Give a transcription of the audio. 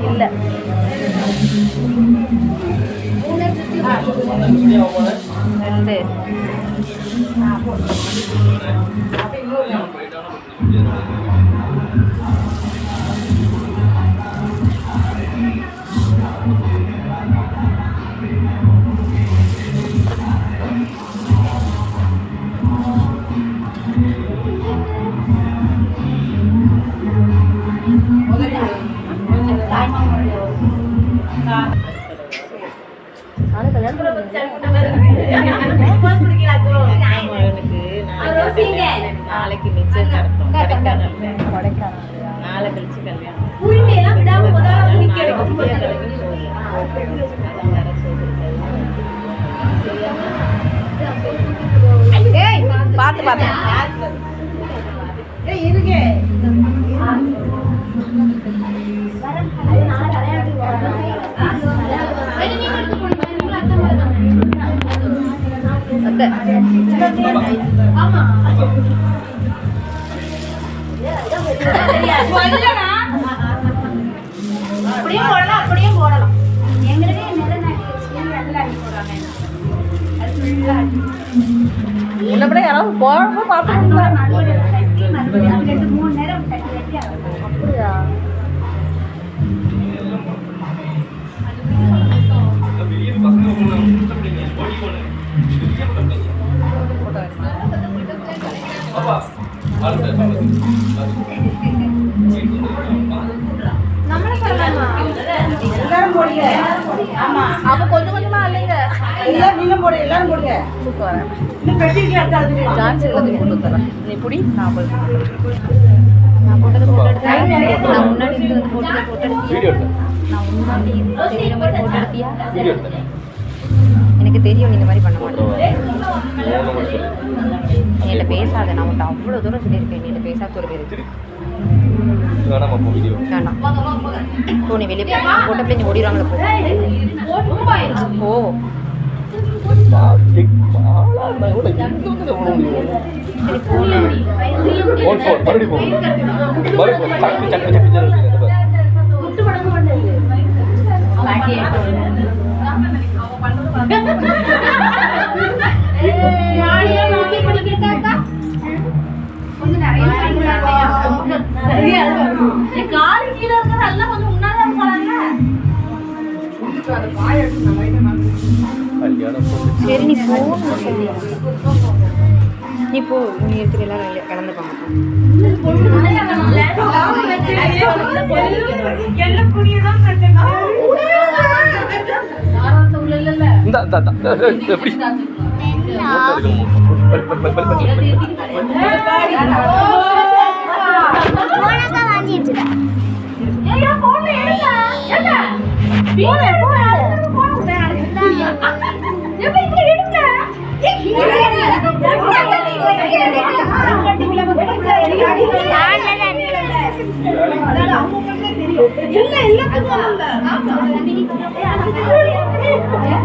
இல்லை ரெண்டு நாளைக்கு நிச்சயதார்த்தம் கொடைக்கானல் நாளை கழிச்சு கல்யாணம் பார்த்து பார்த்து அப்படியே போடலாம் உள்ளபடி யாராவது போறப்ப பார்த்து அப்படியா அப்ப கொஞ்சம் கொஞ்சமா இல்லைங்க எல்லாரும் போடு எல்லாரும் போடுங்க நீ புடி நான் போட்டது போட்டோ எடுத்தேன் நான் முன்னாடி இருந்து போட்டோ எடுத்தியா நான் முன்னாடி தெரியுற மாதிரி போட்டோ எடுத்தியா எனக்கு தெரியும் இந்த மாதிரி பண்ண மாட்டேன் என்கிட்ட பேசாத நான் உன்ட்ட அவ்வளோ தூரம் சொல்லியிருக்கேன் என்கிட்ட பேசாத ஒரு பேர் வேண்டாம் போ நீ வெளியே போட்ட பிள்ளை நீ ஓடிடுவாங்களே போ சரி நீ போ நீ போ நீ இருக்கிற எல்லாரும் கலந்துப்பாங்க இல்ல